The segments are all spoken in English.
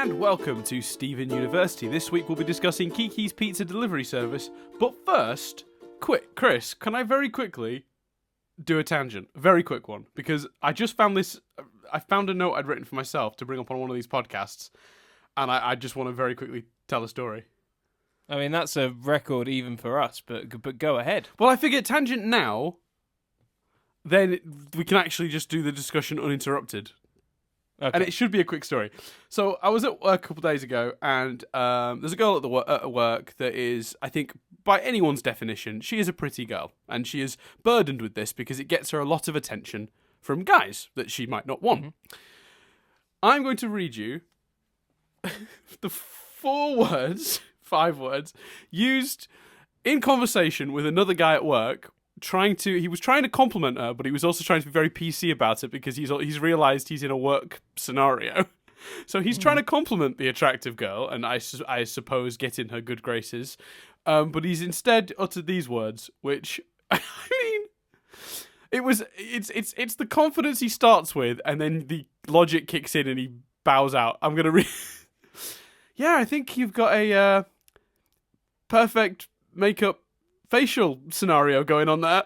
and welcome to Stephen University. This week we'll be discussing Kiki's pizza delivery service, but first, Chris, can I very quickly do a tangent? A very quick one, because I just found this, I found a note I'd written for myself to bring up on one of these podcasts, and I just want to very quickly tell a story. I mean, that's a record even for us, but go ahead. Well, I figured tangent now, then we can actually just do the discussion uninterrupted. Okay. And it should be a quick story. So I was at work a couple of days ago, and there's a girl at work that is, I think, by anyone's definition, she is a pretty girl. And she is burdened with this because it gets her a lot of attention from guys that she might not want. Mm-hmm. I'm going to read you the 5 words, used in conversation with another guy at work. He was trying to compliment her, but he was also trying to be very PC about it because he's realised he's in a work scenario. So he's trying to compliment the attractive girl, and I suppose get in her good graces. But he's instead uttered these words, which I mean, it's the confidence he starts with, and then the logic kicks in, and he bows out. I'm gonna read. Yeah, I think you've got a perfect makeup facial scenario going on there.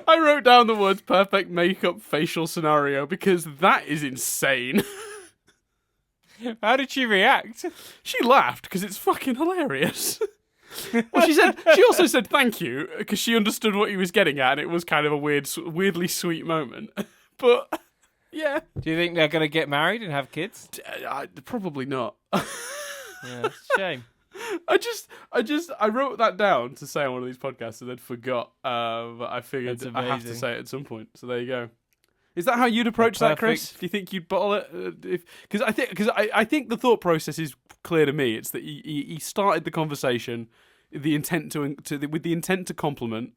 I wrote down the words perfect makeup facial scenario because that is insane. How did she react? She laughed because it's fucking hilarious. Well, she also said thank you because she understood what he was getting at, and it was kind of a weirdly sweet moment. But yeah. Do you think they're going to get married and have kids? Probably not. Yeah, it's a shame. I wrote that down to say on one of these podcasts and then forgot. But I figured I have to say it at some point. So there you go. Is that how you'd approach that, Chris? Do you think you'd bottle it? Because I think the thought process is clear to me. It's that he started the conversation with the intent to compliment,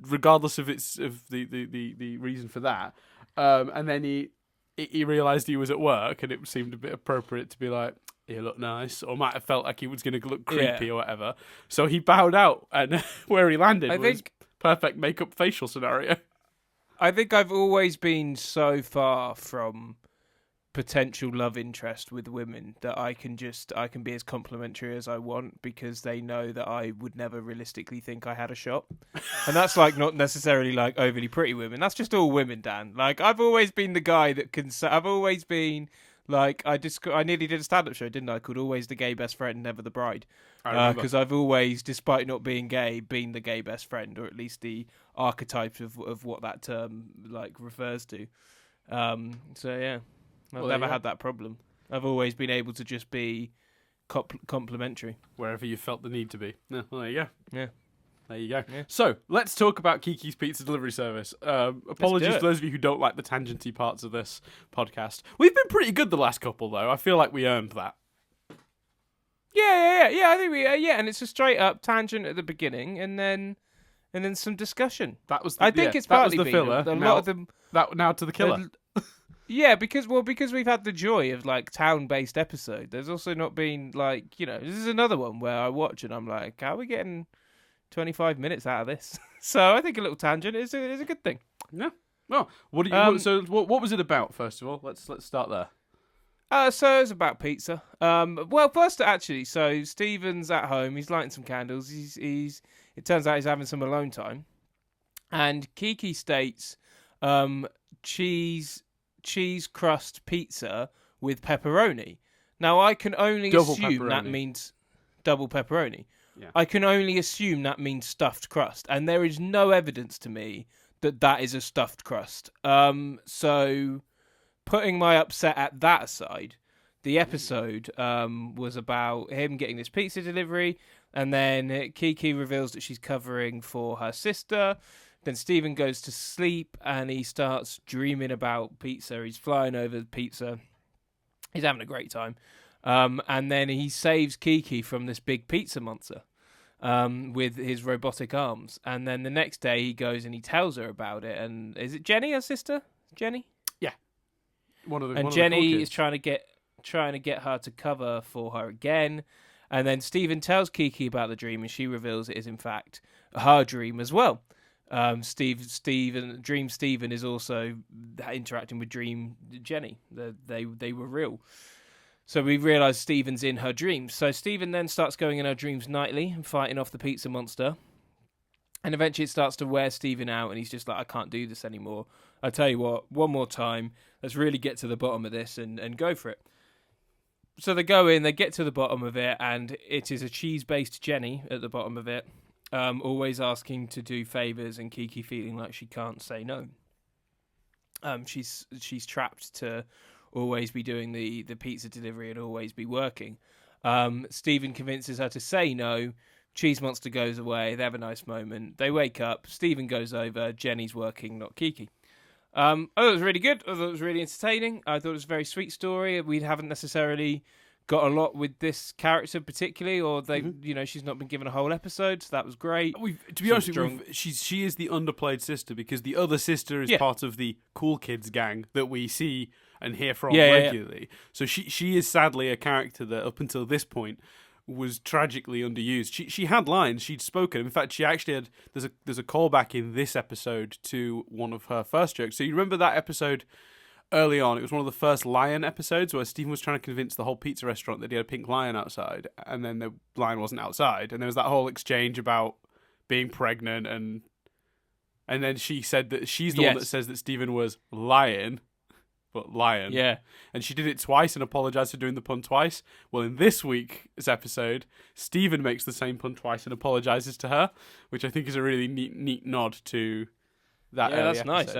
regardless of the reason for that. And then he realised he was at work, and it seemed a bit appropriate to be like, "You look nice," or might have felt like he was going to look creepy or whatever. So he bowed out, and where he landed was perfect makeup facial scenario. I think I've always been so far from potential love interest with women that I can be as complimentary as I want because they know that I would never realistically think I had a shot. And that's like not necessarily like overly pretty women. That's just all women, Dan. Like I've always been the guy that can. I've always been like I nearly did a stand-up show, didn't I? Called Always the Gay Best Friend, Never the Bride. Because I've always, despite not being gay, been the gay best friend, or at least the archetype of what that term like refers to. So yeah. I've never had that problem. I've always been able to just be complimentary. Wherever you felt the need to be. Yeah, well, there you go. Yeah. There you go. Yeah. So, let's talk about Kiki's Pizza Delivery Service. Apologies to those of you who don't like the tangenty parts of this podcast. We've been pretty good the last couple, though. I feel like we earned that. Yeah. I think and it's a straight up tangent at the beginning, and then some discussion. That was. I think it's partly the filler. Lot of them. Now to the killer. Yeah, because we've had the joy of like town-based episode. There's also not been like this is another one where I watch and I'm like, how are we getting 25 minutes out of this? So I think a little tangent is a good thing. Yeah. Well, what was it about? First of all, let's start there. So it's about pizza. Well, first actually, so Stephen's at home. He's lighting some candles. It turns out he's having some alone time, and Kiki states, cheese crust pizza with pepperoni. Now I can only assume that means double pepperoni. Yeah. I can only assume that means stuffed crust, and there is no evidence to me that is a stuffed crust. So putting my upset at that aside, the episode was about him getting this pizza delivery, and then Kiki reveals that she's covering for her sister. Then Stephen goes to sleep and he starts dreaming about pizza. He's flying over the pizza. He's having a great time. And then he saves Kiki from this big pizza monster with his robotic arms. And then the next day he goes and he tells her about it. And is it Jenny, her sister? Jenny? Yeah. Jenny is trying to get her to cover for her again. And then Stephen tells Kiki about the dream and she reveals it is in fact her dream as well. Dream Steven is also interacting with Dream Jenny. They were real. So we realise Steven's in her dreams. So Steven then starts going in her dreams nightly and fighting off the pizza monster. And eventually it starts to wear Steven out, and he's just like, I can't do this anymore. I tell you what, one more time, let's really get to the bottom of this and go for it. So they go in, they get to the bottom of it, and it is a cheese-based Jenny at the bottom of it, always asking to do favours, and Kiki feeling like she can't say no. She's trapped to always be doing the pizza delivery and always be working. Steven convinces her to say no. Cheese Monster goes away. They have a nice moment. They wake up. Steven goes over. Jenny's working, not Kiki. I thought it was really good. I thought it was really entertaining. I thought it was a very sweet story. We haven't necessarily got a lot with this character particularly, or she's not been given a whole episode, so that was great. To be honest with you, she is the underplayed sister, because the other sister is part of the cool kids gang that we see and hear from regularly. Yeah. So she is sadly a character that up until this point was tragically underused. She had lines, she'd spoken. In fact, she actually had. There's a callback in this episode to one of her first jokes. So you remember that episode early on? It was one of the first lion episodes where Stephen was trying to convince the whole pizza restaurant that he had a pink lion outside, and then the lion wasn't outside, and there was that whole exchange about being pregnant, and then she said that she's the one that says that Stephen was lying. But lion. Yeah. And she did it twice and apologised for doing the pun twice. Well, in this week's episode, Stephen makes the same pun twice and apologises to her, which I think is a really neat nod to that early episode. Nice.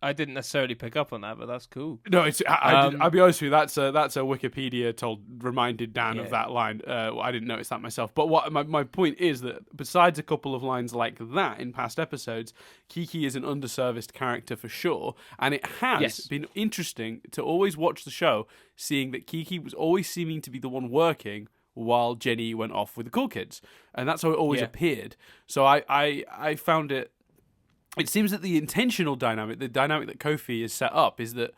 I didn't necessarily pick up on that, but that's cool. No, I'll be honest with you, that's a Wikipedia reminded Dan of that line. I didn't notice that myself. But what my point is that besides a couple of lines like that in past episodes, Kiki is an underserviced character for sure, and it has been interesting to always watch the show, seeing that Kiki was always seeming to be the one working while Jenny went off with the cool kids, and that's how it always appeared. So I found it. It seems that the intentional dynamic, the dynamic that Kofi has set up, is that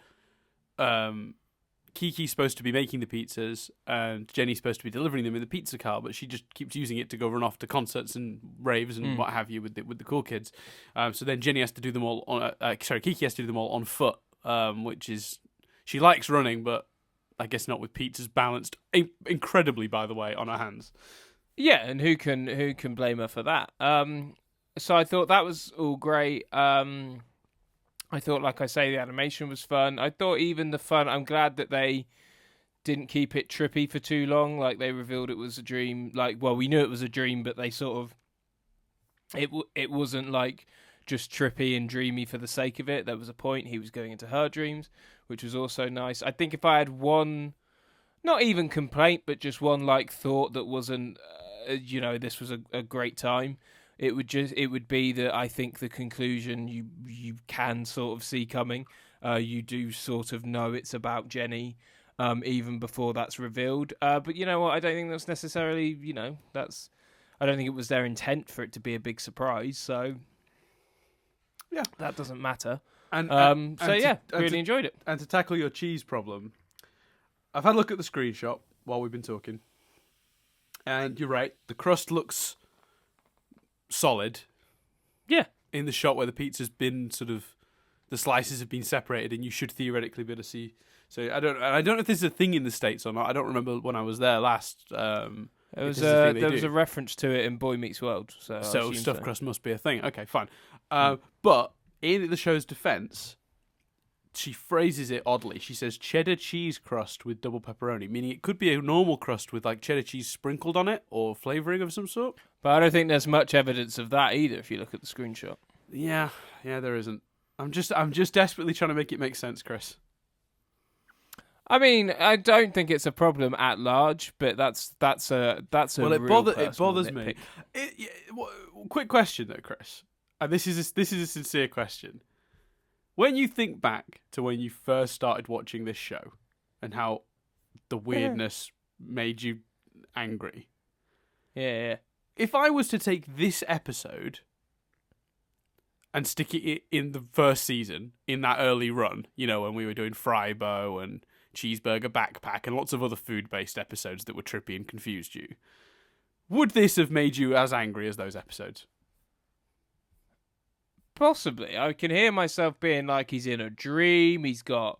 Kiki's supposed to be making the pizzas and Jenny's supposed to be delivering them in the pizza car, but she just keeps using it to go run off to concerts and raves and what have you with the cool kids. So then Jenny has to do them all on. Kiki has to do them all on foot, which is, she likes running, but I guess not with pizzas balanced incredibly, by the way, on her hands. Yeah, and who can blame her for that? So I thought that was all great. I thought, like I say, the animation was fun. I thought even the fun, I'm glad that they didn't keep it trippy for too long. Like, they revealed it was a dream. We knew it was a dream, but they sort of, it wasn't like just trippy and dreamy for the sake of it. There was a point. He was going into her dreams, which was also nice. I think if I had one, not even complaint, but just one thought that wasn't, this was a great time, it would be that I think the conclusion you can sort of see coming. You do sort of know it's about Jenny, even before that's revealed. But you know what? I don't think that's necessarily, I don't think it was their intent for it to be a big surprise. So yeah, that doesn't matter. Really enjoyed it. And to tackle your cheese problem, I've had a look at the screenshot while we've been talking, and you're right. The crust looks solid. Yeah. In the shot where the pizza's been the slices have been separated, and you should theoretically be able to see. So I don't know if this is a thing in the States or not. I don't remember when I was there last. There was a reference to it in Boy Meets World. So stuffed crust must be a thing. Okay, fine. But in the show's defense, she phrases it oddly. She says cheddar cheese crust with double pepperoni, meaning it could be a normal crust with cheddar cheese sprinkled on it or flavouring of some sort. But I don't think there's much evidence of that either if you look at the screenshot. Yeah, there isn't. I'm just desperately trying to make it make sense, Chris. I mean, I don't think it's a problem at large, but that's a well, it bothers me. Quick question though, Chris, and this is a sincere question. When you think back to when you first started watching this show and how the weirdness made you angry. Yeah. If I was to take this episode and stick it in the first season, in that early run, when we were doing Frybo and Cheeseburger Backpack and lots of other food-based episodes that were trippy and confused you, would this have made you as angry as those episodes? possibly. I can hear myself being like he's in a dream. He's got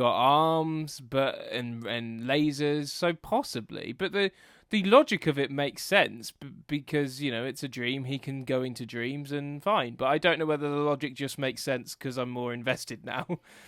arms, and lasers. So possibly, but the logic of it makes sense because it's a dream. He can go into dreams and fine. But I don't know whether the logic just makes sense because I'm more invested now.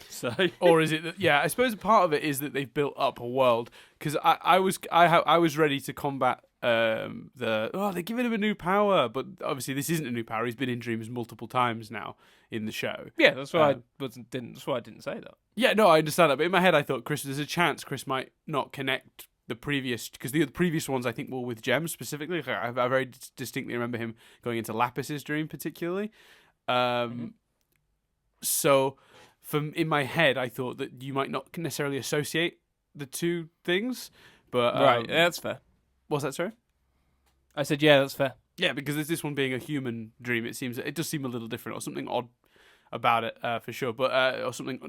So, or is it that? Yeah, I suppose part of it is that they've built up a world. Because I was ready to combat they're giving him a new power, but obviously this isn't a new power. He's been in dreams multiple times now in the show. Yeah, that's why That's why I didn't say that. Yeah, no, I understand that. But in my head, I thought there's a chance Chris might not connect the previous, because the previous ones I think were with Jem specifically. I very distinctly remember him going into Lapis's dream particularly. So, in my head, I thought that you might not necessarily associate the two things. But right, that's fair. What's that, sorry? I said, yeah, that's fair. Yeah, because there's this one being a human dream. It does seem a little different, or something odd about it, for sure. But or something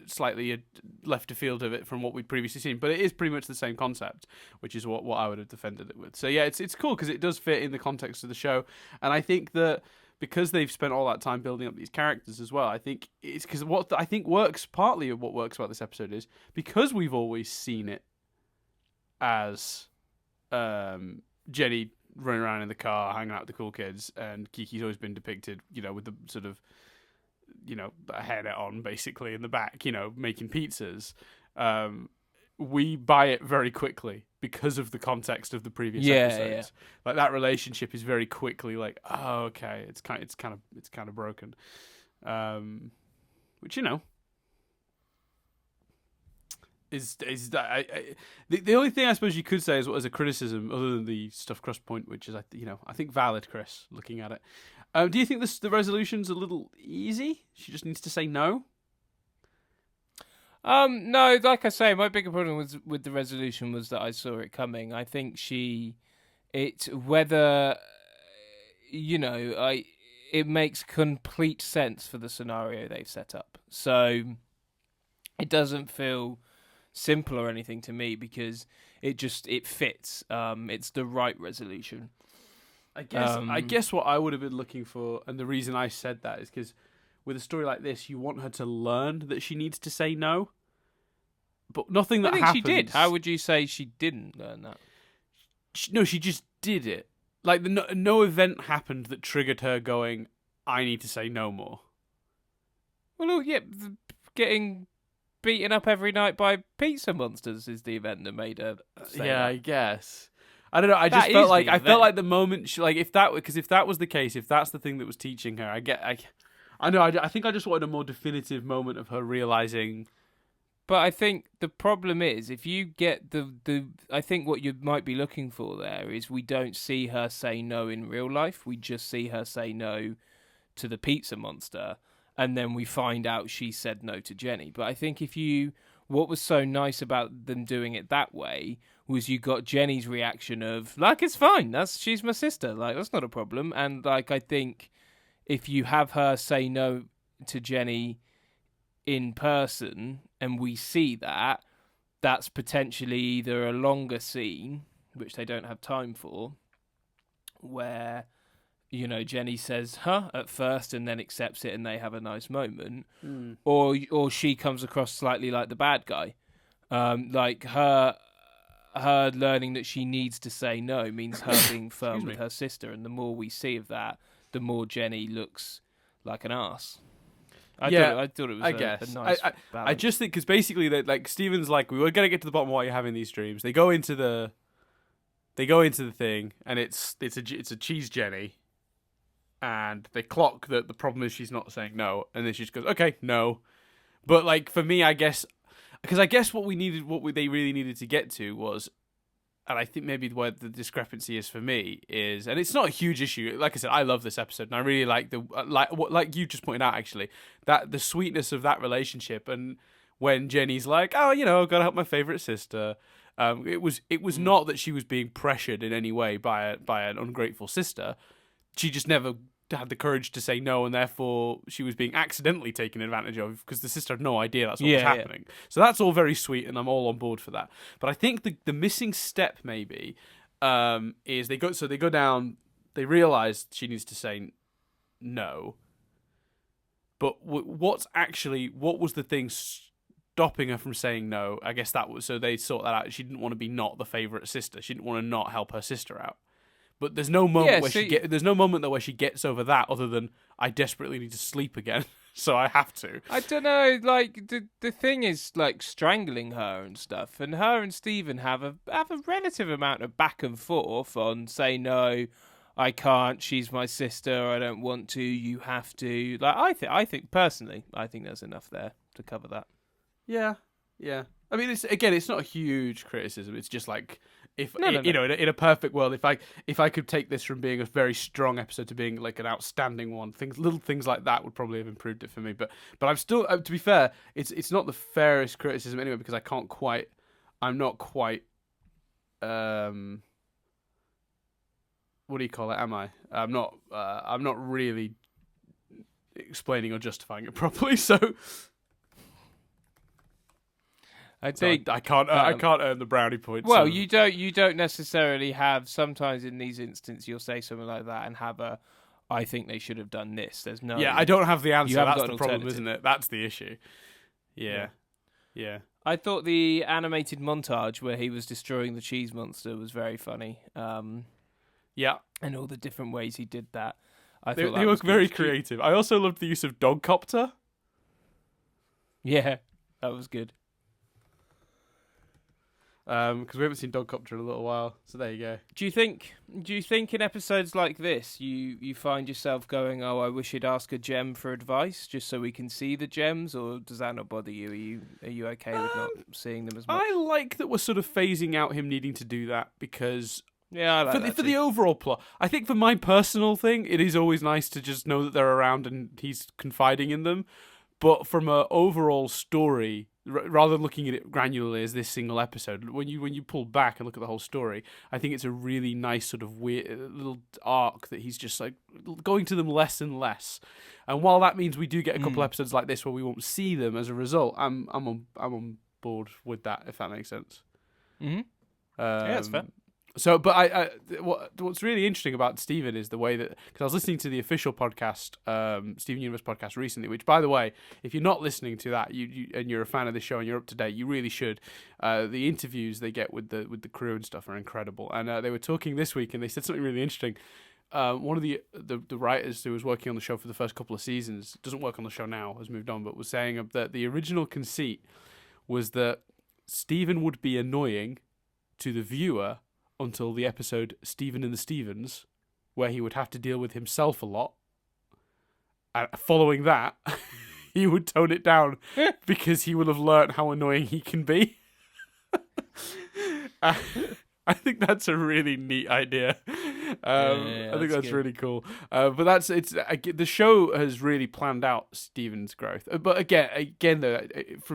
slightly left of field of it from what we'd previously seen. But it is pretty much the same concept, which is what I would have defended it with. So yeah, it's cool because it does fit in the context of the show, and I think that because they've spent all that time building up these characters as well, I think it's because what I think works partly of what works about this episode is because we've always seen it as Jenny running around in the car, hanging out with the cool kids, and Kiki's always been depicted, with the sort of, a hairnet on, basically, in the back, making pizzas. We buy it very quickly because of the context of the previous episodes. Yeah. Like, that relationship is very quickly like, oh, okay, it's kind of broken. Which, is that the only thing I suppose you could say is as a criticism, other than the stuff Cross point, which is I think valid, Chris, looking at it. Do you think the resolution's a little easy? She just needs to say no. No, like I say, my bigger problem with the resolution was that I saw it coming. I think it makes complete sense for the scenario they've set up. So it doesn't feel simple or anything to me because it fits. It's the right resolution. I guess what I would have been looking for, and the reason I said that is because with a story like this, you want her to learn that she needs to say no. But nothing that happens. She did. How would you say she didn't learn that? No, she just did it. Like no event happened that triggered her going, "I need to say no more." Well, yeah, getting beaten up every night by pizza monsters is the event that made her say that. I guess. I don't know. I just felt like the moment she, like, if that was the case, if that's the thing that was teaching her, I think I just wanted a more definitive moment of her realizing. But I think the problem is, if you get I think what you might be looking for there is we don't see her say no in real life. We just see her say no to the pizza monster, and then we find out she said no to Jenny. But I think what was so nice about them doing it that way was you got Jenny's reaction of, like, it's fine. She's my sister. Like, that's not a problem. And, like, I think if you have her say no to Jenny in person and we see that, that's potentially either a longer scene, which they don't have time for, where, Jenny says, huh, at first and then accepts it and they have a nice moment, or she comes across slightly like the bad guy. Like her learning that she needs to say no means her being firm with her sister, and the more we see of that, the more Jenny looks like an arse. I thought it was a nice balance. I just think, because basically, like, Steven's like, we were going to get to the bottom of why you're having these dreams. They go into the thing, and it's a cheese Jenny, and they clock that the problem is she's not saying no, and then she just goes, okay, no. But, like, for me, I guess what they really needed to get to was, and I think maybe where the discrepancy is for me is, and it's not a huge issue. Like I said, I love this episode, and I really like like you just pointed out, actually, that the sweetness of that relationship, and when Jenny's like, oh, I've got to help my favorite sister. It was not that she was being pressured in any way by an ungrateful sister. She just never had the courage to say no, and therefore she was being accidentally taken advantage of because the sister had no idea that's what was happening. Yeah. So that's all very sweet, and I'm all on board for that. But I think the missing step maybe is they go down. They realize she needs to say no, But what was the thing stopping her from saying no? I guess that was so they sort that out. She didn't want to be not the favourite sister. She didn't want to not help her sister out. But there's no moment there's no moment though where she gets over that other than I desperately need to sleep again, so I have to. I don't know. Like the thing is like strangling her and stuff, and her and Stephen have a relative amount of back and forth on say no, I can't. She's my sister. I don't want to. You have to. Like I think personally, I think there's enough there to cover that. Yeah. I mean, it's not a huge criticism. It's just like No. in a perfect world, if I could take this from being a very strong episode to being like an outstanding one, little things like that would probably have improved it for me. But I'm still, to be fair, it's not the fairest criticism anyway because I'm not quite. What do you call it? Am I? I'm not really explaining or justifying it properly. So. I can't earn the brownie points. Well, you don't necessarily have. Sometimes in these instances, you'll say something like that and have a. I think they should have done this. There's no. Yeah, I don't have the answer. That's the problem, isn't it? That's the issue. Yeah. I thought the animated montage where he was destroying the cheese monster was very funny. Yeah, and all the different ways he did that. They were very creative. I also loved the use of Dogcopter. Yeah, that was good. Because we haven't seen Dogcopter in a little while, so there you go. Do you think in episodes like this you find yourself going, oh, I wish he'd ask a gem for advice just so we can see the gems, or does that not bother you? Are you okay with not seeing them as much? I like that we're sort of phasing out him needing to do that because I like for the overall plot. I think for my personal thing, it is always nice to just know that they're around and he's confiding in them. But from an overall story, rather than looking at it granularly as this single episode, when you pull back and look at the whole story, I think it's a really nice sort of weird little arc that he's just like going to them less and less. And while that means we do get a couple episodes like this where we won't see them as a result, I'm on board with that, if that makes sense. Mm-hmm. Yeah, that's fair. So, but what's really interesting about Steven is the way that, because I was listening to the official podcast, Steven Universe podcast recently, which, by the way, if you're not listening to that, and you're a fan of the show and you're up to date, you really should. The interviews they get with the crew and stuff are incredible. And they were talking this week, and they said something really interesting. One of the writers who was working on the show for the first couple of seasons, doesn't work on the show now, has moved on, but was saying that the original conceit was that Steven would be annoying to the viewer until the episode Stephen and the Stevens, where he would have to deal with himself a lot. And following that, he would tone it down because he will have learnt how annoying he can be. I think that's a really neat idea. I think that's really cool. But the show has really planned out Steven's growth. But again though, if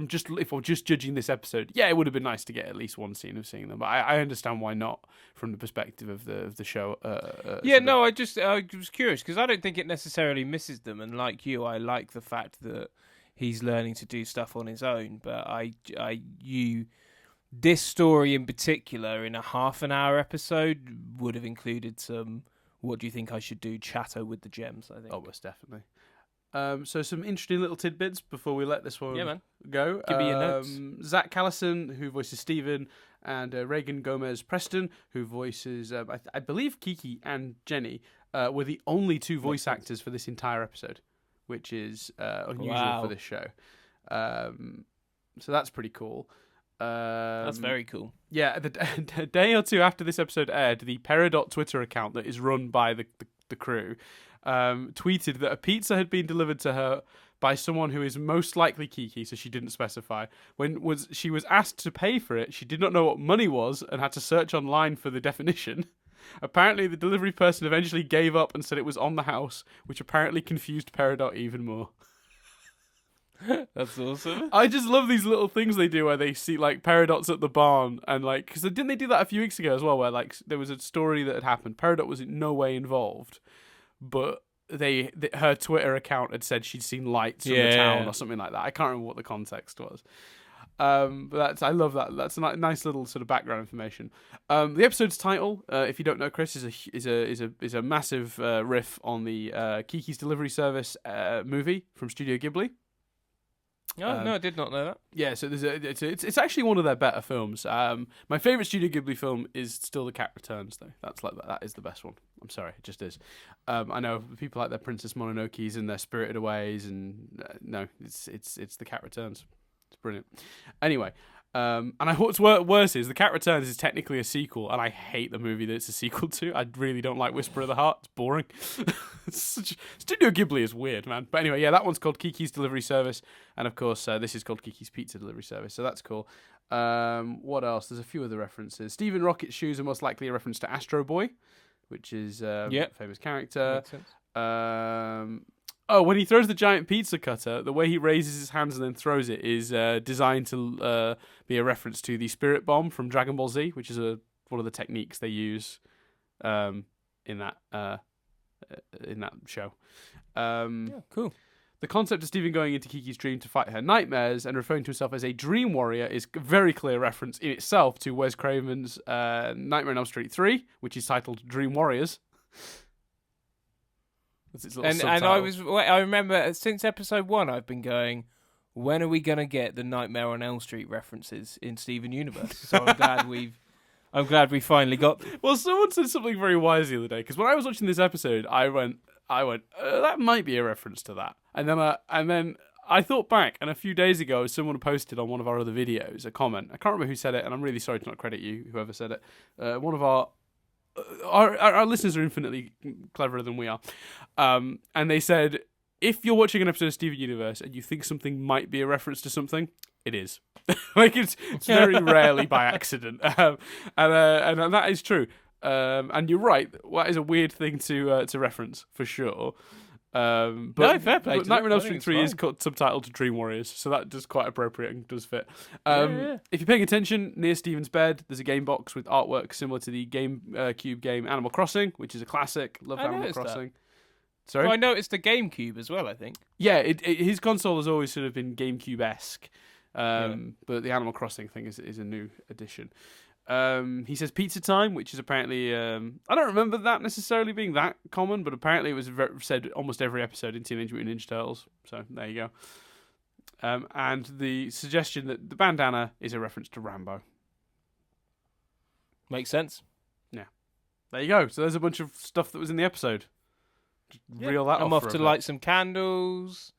we're just judging this episode, yeah, it would have been nice to get at least one scene of seeing them. But I understand why not from the perspective of the show. I was curious because I don't think it necessarily misses them. And like you, I like the fact that he's learning to do stuff on his own. But this story in particular, in a half an hour episode, would have included some what do you think I should do chatter with the gems, I think. Oh, most definitely. So some interesting little tidbits before we let this one go. Give me your notes. Zach Callison, who voices Steven, and Reagan Gomez Preston, who voices, I believe, Kiki and Jenny, were the only two voice actors for this entire episode, which is unusual for this show. So that's pretty cool. That's very cool. Yeah, a day or two after this episode aired, the Peridot Twitter account that is run by the crew tweeted that a pizza had been delivered to her by someone who is most likely Kiki, so she didn't specify. She was asked to pay for it, she did not know what money was and had to search online for the definition. Apparently, the delivery person eventually gave up and said it was on the house, which apparently confused Peridot even more. That's awesome. I just love these little things they do where they see like Peridot's at the barn and like because didn't they do that a few weeks ago as well where like there was a story that had happened. Peridot was in no way involved, but her Twitter account had said she'd seen lights from the town or something like that. I can't remember what the context was. But I love that. That's a nice little sort of background information. The episode's title, if you don't know, Chris, is a massive riff on the Kiki's Delivery Service movie from Studio Ghibli. Oh no, I did not know that. Yeah, so it's actually one of their better films. My favorite Studio Ghibli film is still The Cat Returns, though. That is the best one. I'm sorry, it just is. I know people like their Princess Mononokes and their Spirited Aways, and no, it's The Cat Returns. It's brilliant. Anyway, and what's worse is The Cat Returns is technically a sequel, and I hate the movie that it's a sequel to. I really don't like Whisper of the Heart. It's boring. Studio Ghibli is weird, man. But anyway, yeah, that one's called Kiki's Delivery Service, and of course, this is called Kiki's Pizza Delivery Service, so that's cool. What else? There's a few other references. Stephen Rocket's shoes are most likely a reference to Astro Boy, which is a famous character. Makes sense. When he throws the giant pizza cutter, the way he raises his hands and then throws it is designed to be a reference to the Spirit Bomb from Dragon Ball Z, which is one of the techniques they use in that show. Cool. The concept of Steven going into Kiki's dream to fight her nightmares and referring to himself as a dream warrior is a very clear reference in itself to Wes Craven's Nightmare on Elm Street 3, which is titled Dream Warriors. And I remember since episode 1 I've been going, when are we gonna get the Nightmare on Elm Street references in Steven Universe? So I'm glad we finally got them. Well, someone said something very wise the other day, because when I was watching this episode, I went, that might be a reference to that, and then I thought back, and a few days ago, someone posted on one of our other videos a comment. I can't remember who said it, and I'm really sorry to not credit you, whoever said it. One of our listeners are infinitely cleverer than we are. And they said, if you're watching an episode of Steven Universe and you think something might be a reference to something, it is. Like it's very rarely by accident. And that is true. And you're right. That is a weird thing to reference for sure. But no, fair play. But Nightmare on Elm Street 3 is subtitled to Dream Warriors, so that does quite appropriate and does fit. If you're paying attention, near Steven's bed, there's a game box with artwork similar to the GameCube game Animal Crossing, which is a classic. Love Animal Crossing. Sorry? Well, I noticed the GameCube as well, I think. Yeah, his console has always sort of been GameCube-esque, but the Animal Crossing thing is a new addition. He says pizza time, which is apparently I don't remember that necessarily being that common, but apparently it was said almost every episode in Teenage Mutant Ninja Turtles. So there you go. And the suggestion that the bandana is a reference to Rambo. Makes sense. Yeah. There you go. So there's a bunch of stuff that was in the episode. Just reel that off. I'm off to light some candles,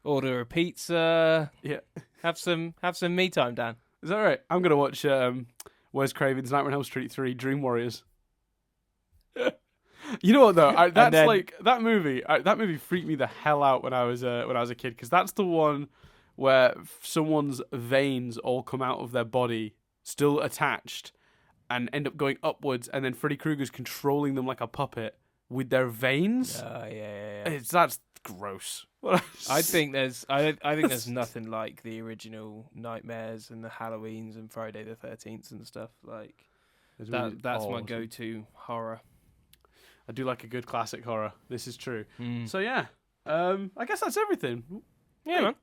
order a pizza. Yeah. Have some me time, Dan. Is that right? I'm gonna watch Wes Craven's Nightmare on Elm Street 3 Dream Warriors. You know what though? That movie. That movie freaked me the hell out when I was a kid, because that's the one where someone's veins all come out of their body, still attached, and end up going upwards, and then Freddy Krueger's controlling them like a puppet with their veins. Yeah. That's gross. I think there's nothing like the original Nightmares and the Halloweens and Friday the 13th and stuff like that. That's my go-to horror. I do like a good classic horror. This is true. So yeah, I guess that's everything. Yeah, man.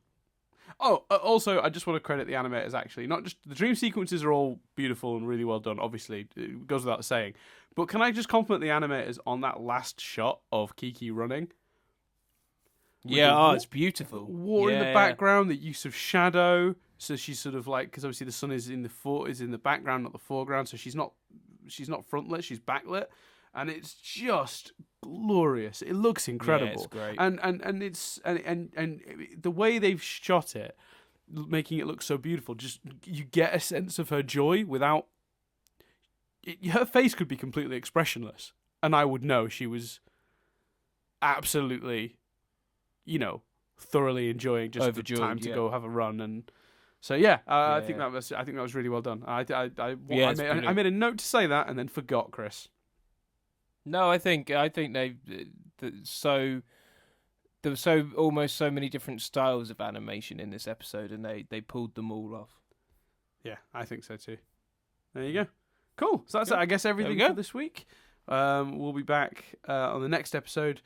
Oh, also, I just want to credit the animators, actually. Not just the dream sequences are all beautiful and really well done, obviously. It goes without saying. But can I just compliment the animators on that last shot of Kiki running? Yeah, it's beautiful. War in the background, the use of shadow. So she's sort of like, because obviously the sun is in the background, not the foreground. So she's not frontlit, she's backlit. And it's just glorious. It looks incredible. Yeah, it's great. And it's and the way they've shot it, making it look so beautiful. Just you get a sense of her joy without. Her face could be completely expressionless, and I would know she was absolutely, thoroughly enjoying just overjoyed, the time to go have a run. And so I think that was really well done. I made a note to say that and then forgot, Chris. No, I think there were almost so many different styles of animation in this episode, and they pulled them all off. Yeah, I think so too. There you go. Cool. So that's I guess everything for this week. We'll be back on the next episode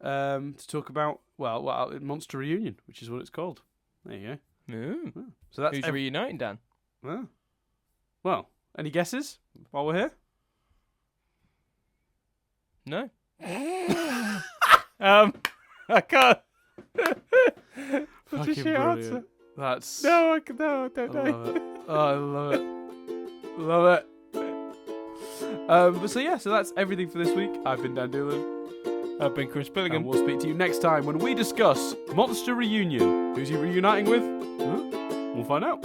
to talk about Monster Reunion, which is what it's called. There you go. Ooh. So that's who's reuniting, Dan? Well, any guesses while we're here? No. I can't. Such a shit answer. That's no, I don't know. I love it. Love it. So that's everything for this week. I've been Dan Doolan. I've been Chris Billigan. And we'll speak to you next time when we discuss Monster Reunion. Who's he reuniting with? We'll find out.